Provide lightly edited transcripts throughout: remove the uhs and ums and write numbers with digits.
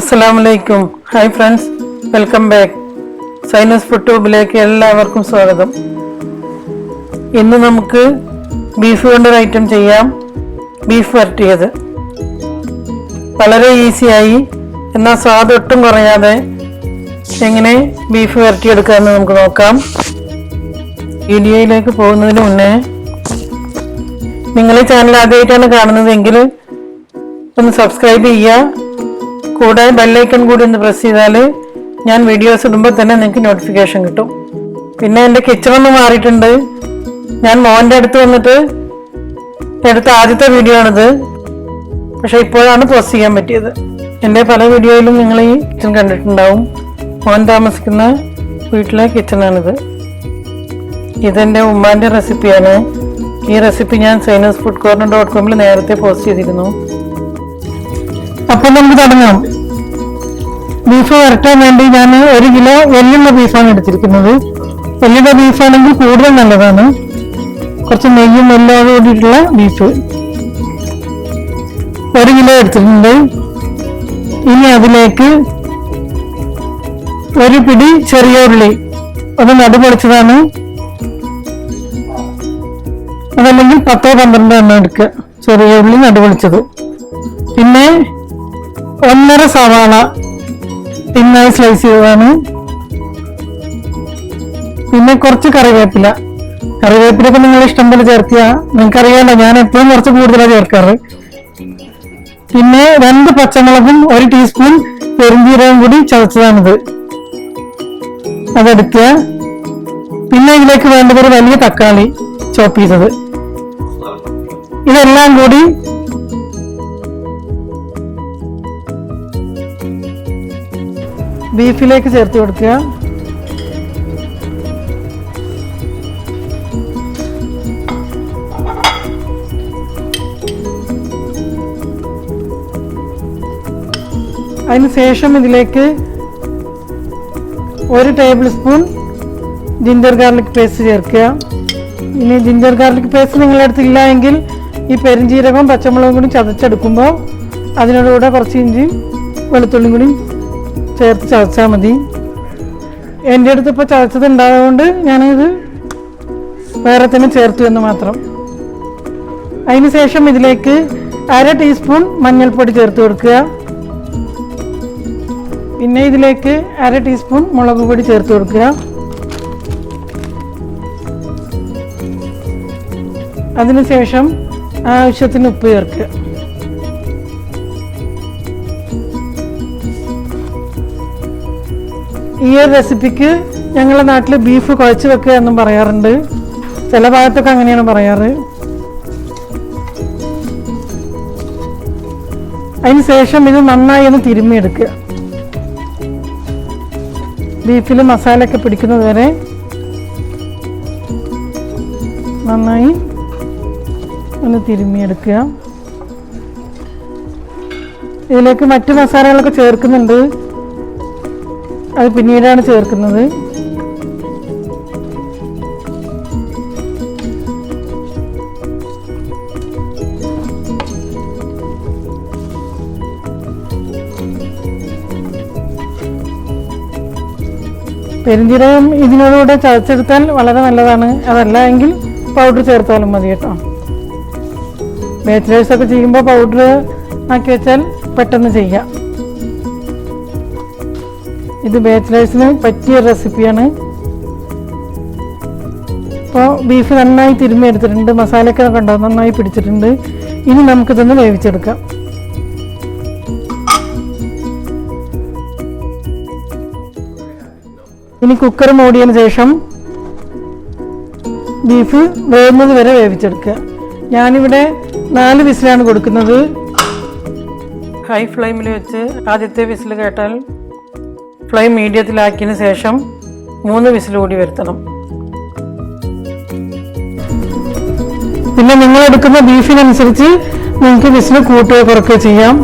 Assalamualaikum. Hi friends, welcome back. Zainusfoodtube എല്ലാവർക്കും സ്വാഗതം. ഇന്ന് നമുക്ക് ബീഫ് കൊണ്ട് ഒരു ഐറ്റം ചെയ്യാം. ബീഫ് വരട്ടിയത്. വളരെ ഈസിയായി എന്നാൽ സ്വാദ് ഒട്ടും കുറയാതെ എങ്ങനെ ബീഫ് വരട്ടിയെടുക്കാമെന്ന് നമുക്ക് നോക്കാം. വീഡിയോയിലേക്ക് പോകുന്നതിന് മുന്നേ നിങ്ങൾ ഈ ചാനൽ ആദ്യമായിട്ടാണ് കാണുന്നതെങ്കിൽ ഒന്ന് സബ്സ്ക്രൈബ് ചെയ്യുക. കൂടെ ബെല്ലൈക്കൺ കൂടി ഒന്ന് പ്രസ് ചെയ്താൽ ഞാൻ വീഡിയോസ് ഇടുമ്പോൾ തന്നെ നിങ്ങൾക്ക് നോട്ടിഫിക്കേഷൻ കിട്ടും. പിന്നെ എൻ്റെ കിച്ചണൊന്ന് മാറിയിട്ടുണ്ട്. ഞാൻ മോൻ്റെ അടുത്ത് വന്നിട്ട് എടുത്ത ആദ്യത്തെ വീഡിയോ ആണിത്. പക്ഷെ ഇപ്പോഴാണ് പോസ്റ്റ് ചെയ്യാൻ പറ്റിയത്. എൻ്റെ പല വീഡിയോയിലും നിങ്ങൾ ഈ കിച്ചൺ കണ്ടിട്ടുണ്ടാവും. മോൻ താമസിക്കുന്ന വീട്ടിലെ കിച്ചണാണിത്. ഇതെൻ്റെ ഉമ്മാൻ്റെ റെസിപ്പിയാണ്. ഈ റെസിപ്പി ഞാൻ Zainusfoodtube.com നേരത്തെ പോസ്റ്റ് ചെയ്തിരുന്നു. അപ്പം നമുക്ക് തുടങ്ങാം. ബീഫ് വരട്ടാൻ വേണ്ടി ഞാൻ 1 കിലോ എല്ലുള്ള ബീഫാണ് എടുത്തിരിക്കുന്നത്. എല്ലുള്ള ബീഫാണെങ്കിൽ കൂടുതൽ നല്ലതാണ്. കുറച്ച് നെയ്യും എല്ലാം കൂടിയിട്ടുള്ള ബീഫ് 1 കിലോ എടുത്തിട്ടുണ്ട്. ഇനി അതിലേക്ക് ഒരു പിടി ചെറിയ ഉള്ളി, അത് നടുപൊളിച്ചതാണ്. അതല്ലെങ്കിൽ 10-12 എണ്ണം എടുക്കുക. ചെറിയ ഉള്ളി നടുപൊളിച്ചത്. പിന്നെ 1.5 സവാള തിന്നായി സ്ലൈസ് ചെയ്തതാണ്. പിന്നെ കുറച്ച് കറിവേപ്പിലൊക്കെ നിങ്ങൾ ഇഷ്ടം പോലെ ചേർക്കുക. നിങ്ങൾക്കറിയാമല്ലോ, ഞാൻ എപ്പോഴും കുറച്ച് കൂടുതലാണ് ചേർക്കാറ്. പിന്നെ 2 പച്ചമുളകും 1 ടീസ്പൂൺ പെരുംജീരകം കൂടി ചതച്ചതാണിത്, അതെടുക്കുക. പിന്നെ ഇതിലേക്ക് വേണ്ടത് ഒരു വലിയ തക്കാളി ചോപ്പ് ചെയ്തത്. ഇതെല്ലാം കൂടി ബീഫിലേക്ക് ചേർത്ത് കൊടുക്കുക. അതിനുശേഷം ഇതിലേക്ക് 1 table spoon ginger garlic paste ചേർക്കുക. ഇനി ജിഞ്ചർ ഗാർലിക് പേസ്റ്റ് നിങ്ങളുടെ അടുത്തില്ല എങ്കിൽ ഈ പെരുംജീരകവും പച്ചമുളകും കൂടി ചതച്ചെടുക്കുമ്പോൾ അതിനോടുകൂടെ കുറച്ച് ഇഞ്ചിയും വെളുത്തുള്ളിയും കൂടി ചേർത്ത് ചതച്ചാൽ മതി. എൻ്റെ അടുത്ത് ഇപ്പോൾ ചതച്ചത് ഉണ്ടായതുകൊണ്ട് ഞാനിത് വേറെ തന്നെ ചേർത്തു എന്ന് മാത്രം. അതിനുശേഷം ഇതിലേക്ക് 1/2 ടീസ്പൂൺ മഞ്ഞൾപ്പൊടി ചേർത്ത് കൊടുക്കുക. പിന്നെ ഇതിലേക്ക് 1/2 ടീസ്പൂൺ മുളക് പൊടി ചേർത്ത് കൊടുക്കുക. അതിനുശേഷം ആവശ്യത്തിന് ഉപ്പ് ചേർക്കുക. ഈ ഒരു റെസിപ്പിക്ക് ഞങ്ങളുടെ നാട്ടിൽ ബീഫ് കുഴച്ച് വെക്കുക എന്നും പറയാറുണ്ട്. ചില ഭാഗത്തൊക്കെ അങ്ങനെയാണ് പറയാറ്. അതിന് ശേഷം ഇത് നന്നായി ഒന്ന് തിരുമ്മിയെടുക്കുക. ബീഫിൽ മസാലയൊക്കെ പിടിക്കുന്നത് വരെ നന്നായി ഒന്ന് തിരുമ്മിയെടുക്കുക. ഇതിലേക്ക് മറ്റു മസാലകളൊക്കെ ചേർക്കുന്നുണ്ട്, അത് പിന്നീടാണ് ചേർക്കുന്നത്. പെരുംജീരകം ഇതിനോടുകൂടെ ചതച്ചെടുത്താൽ വളരെ നല്ലതാണ്. അതല്ല എങ്കിൽ പൗഡർ ചേർത്താലും മതി കേട്ടോ. ബാച്ചിലേഴ്സൊക്കെ ചെയ്യുമ്പോൾ പൗഡർ ആക്കി വെച്ചാൽ പെട്ടെന്ന് ചെയ്യാം. ഇത് ബാച്ചിലേഴ്സിന് പറ്റിയ റെസിപ്പിയാണ്. ഇപ്പോൾ ബീഫ് നന്നായി തിരുമ്മി എടുത്തിട്ടുണ്ട്. മസാലയൊക്കെ കണ്ടോ നന്നായി പിടിച്ചിട്ടുണ്ട്. ഇനി നമുക്കിതൊന്ന് വേവിച്ചെടുക്കാം. ഇനി കുക്കർ മൂടിയതിന് ശേഷം ബീഫ് വേവുന്നത് വരെ വേവിച്ചെടുക്കുക. ഞാനിവിടെ 4 വിസിലാണ് കൊടുക്കുന്നത്. ഹൈ ഫ്ലെയിമിൽ വെച്ച് ആദ്യത്തെ വിസിൽ കേട്ടാൽ ഫ്ലെയിം മീഡിയത്തിലാക്കിയതിന് ശേഷം 3 വിസിൽ കൂടി വരുത്തണം. പിന്നെ നിങ്ങൾ എടുക്കുന്ന ബീഫിനനുസരിച്ച് നിങ്ങൾക്ക് വിസിൽ കൂട്ടുകയോ കുറയ്ക്കുകയോ ചെയ്യാം.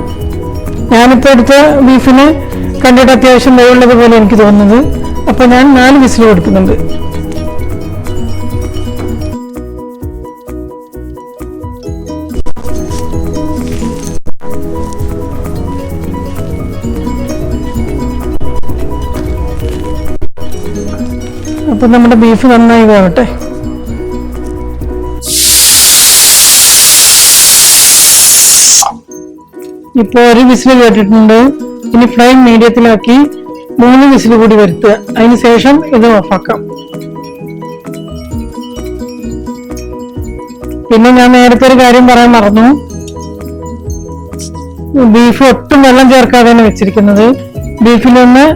ഞാനിപ്പോൾ എടുത്ത ബീഫിന് കണ്ടിട്ട് അത്യാവശ്യം വേവുള്ളത് പോലെ എനിക്ക് തോന്നുന്നത്. അപ്പോൾ ഞാൻ 4 വിസിൽ കൊടുക്കുന്നുണ്ട്. അപ്പോൾ നമ്മുടെ ബീഫ് നന്നായി വേവട്ടെ. ഇപ്പോൾ ഒരു വിസിൽ കേട്ടിട്ടുണ്ട്. ഇനി ഫ്ലെയിം മീഡിയത്തിലാക്കി 3 വിസിൽ കൂടി വരുത്തുക. അതിന് ശേഷം ഇത് ഓഫാക്കാം. പിന്നെ ഞാൻ നേരത്തെ ഒരു കാര്യം പറയാൻ മറന്നു. ബീഫ് ഒട്ടും വെള്ളം ചേർക്കാതെയാണ് വെച്ചിരിക്കുന്നത്. ബീഫിൽ നിന്ന്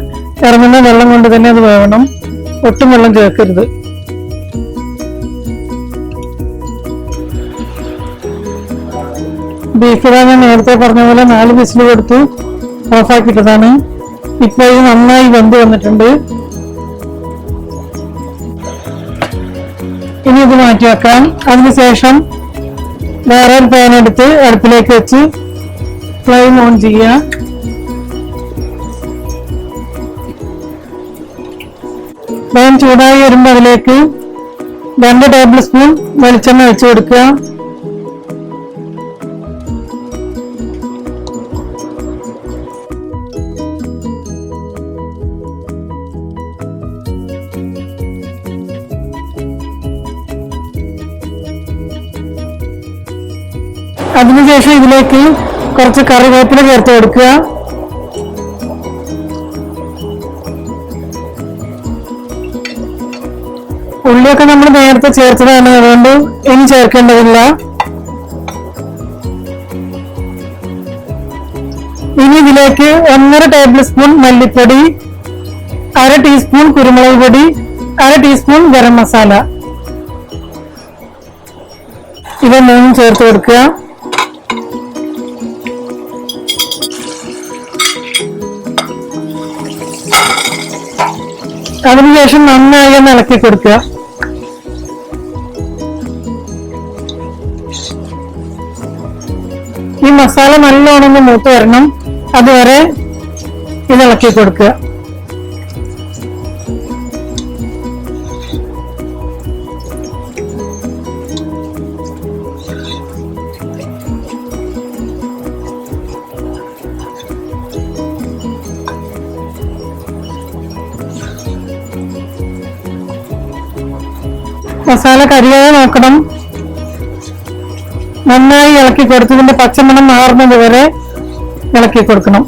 ഇറങ്ങുന്ന വെള്ളം കൊണ്ട് തന്നെ അത് വേവണം. ഒട്ടും വെള്ളം ചേർക്കരുത്. ബീഫ് ഞാൻ നേരത്തെ പറഞ്ഞ പോലെ 4 വിസിൽ കൊടുത്ത് ഓഫാക്കിയിട്ടതാണ്. ഇപ്പൊ ഇത് നന്നായി വെന്ത് വന്നിട്ടുണ്ട്. ഇനി ഇത് മാറ്റി വെക്കാം. അതിനുശേഷം വേറെ ഒരു പാൻ എടുത്ത് അടുപ്പിലേക്ക് വെച്ച് ഫ്ലെയിം ഓൺ ചെയ്യുക. പാൻ ചൂടായി വരുമ്പോൾ അതിലേക്ക് 2 ടേബിൾ സ്പൂൺ വെളിച്ചെണ്ണ വെച്ച് കൊടുക്കുക. അതിനുശേഷം ഇതിലേക്ക് കുറച്ച് കറിവേപ്പില ചേർത്ത് കൊടുക്കുക. ഉള്ളിയൊക്കെ നമ്മൾ നേരത്തെ ചേർത്തതാണ്, അതുകൊണ്ട് ഇനി ചേർക്കേണ്ടതില്ല. ഇനി ഇതിലേക്ക് 1.5 ടേബിൾ സ്പൂൺ മല്ലിപ്പൊടി, 1/2 ടീസ്പൂൺ കുരുമുളക് പൊടി, 1/2 ടീസ്പൂൺ ഗരം മസാല ഇവ 3 ചേർത്ത് കൊടുക്കുക. അതിനുശേഷം നന്നായി ഒന്ന് ഇളക്കി കൊടുക്കുക. ഈ മസാല നല്ലോണം മൂത്ത് വരണം. അതുവരെ ഇത് ഇളക്കി കൊടുക്കുക. മസാല കരിയാതെ നോക്കണം. നന്നായി ഇളക്കി കൊടുത്തതിന്റെ പച്ചമണം മാറുന്നത് വരെ ഇളക്കി കൊടുക്കണം.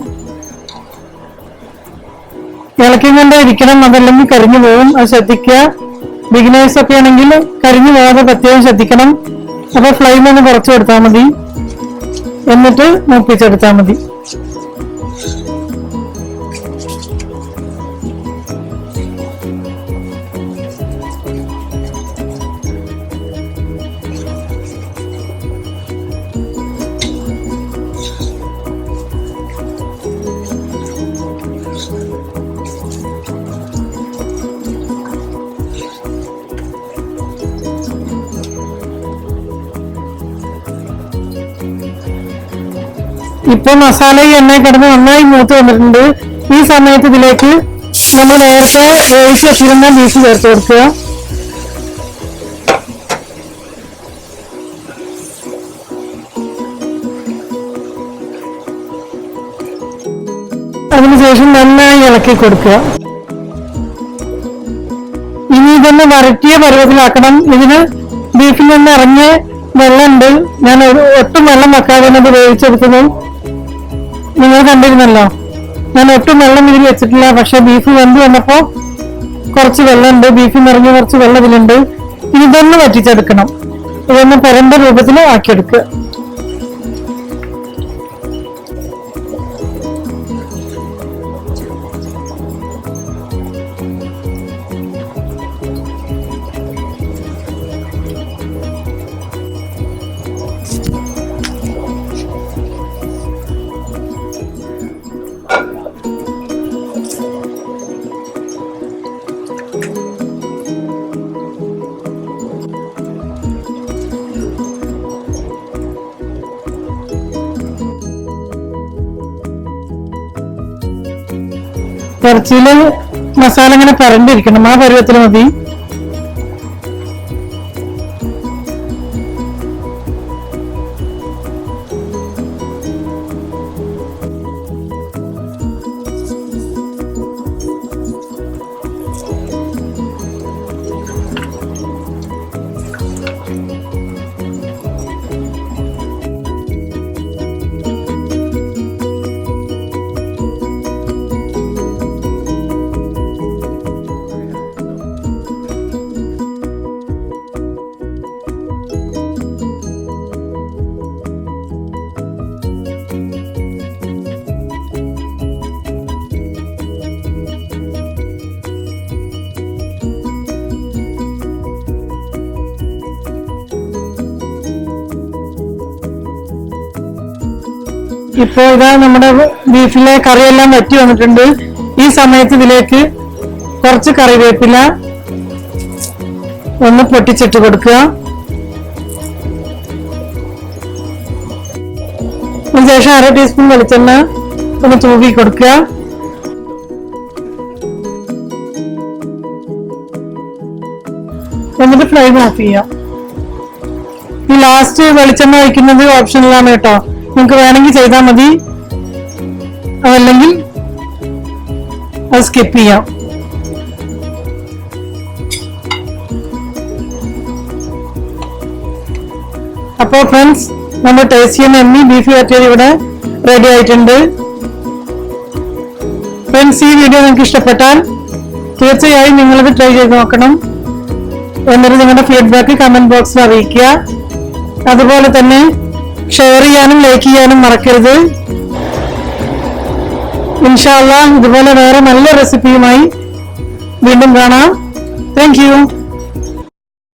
ഇളക്കി കൊണ്ടേ ഇരിക്കണം, അതല്ലെങ്കിൽ കരിഞ്ഞു പോകും. അത് ശ്രദ്ധിക്കുക. ബിഗിനേഴ്സ് ഒക്കെ ആണെങ്കിൽ കരിഞ്ഞു പോകാതെ പ്രത്യേകം ശ്രദ്ധിക്കണം. അപ്പൊ ഫ്ലെയിം ഒന്ന് കുറച്ച് കൊടുത്താൽ മതി, എന്നിട്ട് മൂപ്പിച്ചെടുത്താൽ മതി. ഇപ്പൊ മസാല ഈ എണ്ണയിൽ കിടന്ന് നന്നായി മൂത്ത് വന്നിട്ടുണ്ട്. ഈ സമയത്ത് ഇതിലേക്ക് നമ്മൾ നേരത്തെ വേവിച്ച് വെച്ചിരുന്ന ബീഫ് ചേർത്ത് കൊടുക്കുക. അതിനുശേഷം നന്നായി ഇളക്കി കൊടുക്കുക. ഇനി ഇതൊന്ന് വരട്ടിയ പരുവത്തിലാക്കണം. ഇതിന് ബീഫിൽ നിന്ന് ഇറങ്ങിയ വെള്ളമുണ്ട്. ഞാൻ ഒട്ടും വെള്ളം വെക്കാതെ അത് വേവിച്ചെടുക്കുന്നു. നിങ്ങൾ കണ്ടിരുന്നല്ലോ, ഞാൻ ഒട്ടും വെള്ളം ഇതിൽ വെച്ചിട്ടില്ല. പക്ഷെ ബീഫ് വെന്ത് വന്നപ്പോ കുറച്ച് വെള്ളമുണ്ട്. ബീഫിൽ നിറഞ്ഞ കുറച്ച് വെള്ളം ഇതിലുണ്ട്. ഇതൊന്ന് വറ്റിച്ചെടുക്കണം. ഇതൊന്ന് പരണ്ട രൂപത്തിൽ ആക്കിയെടുക്കുക. ഇറച്ചിയില് മസാല ഇങ്ങനെ പരണ്ടിരിക്കണം. ആ പരുവത്തിന് മതി. ഇപ്പോൾ ഇതാ നമ്മുടെ ബീഫിലെ കറിയെല്ലാം വറ്റി വന്നിട്ടുണ്ട്. ഈ സമയത്ത് ഇതിലേക്ക് കുറച്ച് കറിവേപ്പില ഒന്ന് പൊട്ടിച്ചിട്ട് കൊടുക്കുക. അതിനുശേഷം 1/2 ടീസ്പൂൺ വെളിച്ചെണ്ണ ഒന്ന് തൂവി കൊടുക്കുക. എന്നിട്ട് ഫ്ലെയിം ഓഫ് ചെയ്യാം. ഈ ലാസ്റ്റ് വെളിച്ചെണ്ണ ഒഴിക്കുന്നത് ഓപ്ഷനിലാണ് കേട്ടോ. നിങ്ങൾക്ക് വേണമെങ്കിൽ ചെയ്താൽ മതി, അതല്ലെങ്കിൽ അത് സ്കിപ്പ് ചെയ്യാം. അപ്പോൾ ഫ്രണ്ട്സ്, നമ്മുടെ ടേസ്റ്റി ആൻഡ് എമ്മി ബീഫ് വരട്ടിയത് ഇവിടെ റെഡി ആയിട്ടുണ്ട്. ഫ്രണ്ട്സ്, ഈ വീഡിയോ നിങ്ങൾക്ക് ഇഷ്ടപ്പെട്ടാൽ തീർച്ചയായും നിങ്ങളത് ട്രൈ ചെയ്ത് നോക്കണം. എന്നിട്ട് നിങ്ങളുടെ ഫീഡ്ബാക്ക് കമന്റ് ബോക്സിൽ അറിയിക്കുക. അതുപോലെ തന്നെ ഷെയർ ചെയ്യാനും ലൈക്ക് ചെയ്യാനും മറക്കരുത്. ഇൻഷാ അല്ലാഹ് ഇതുപോലെ വേറെ നല്ല റെസിപ്പിയുമായി വീണ്ടും കാണാം. Thank you.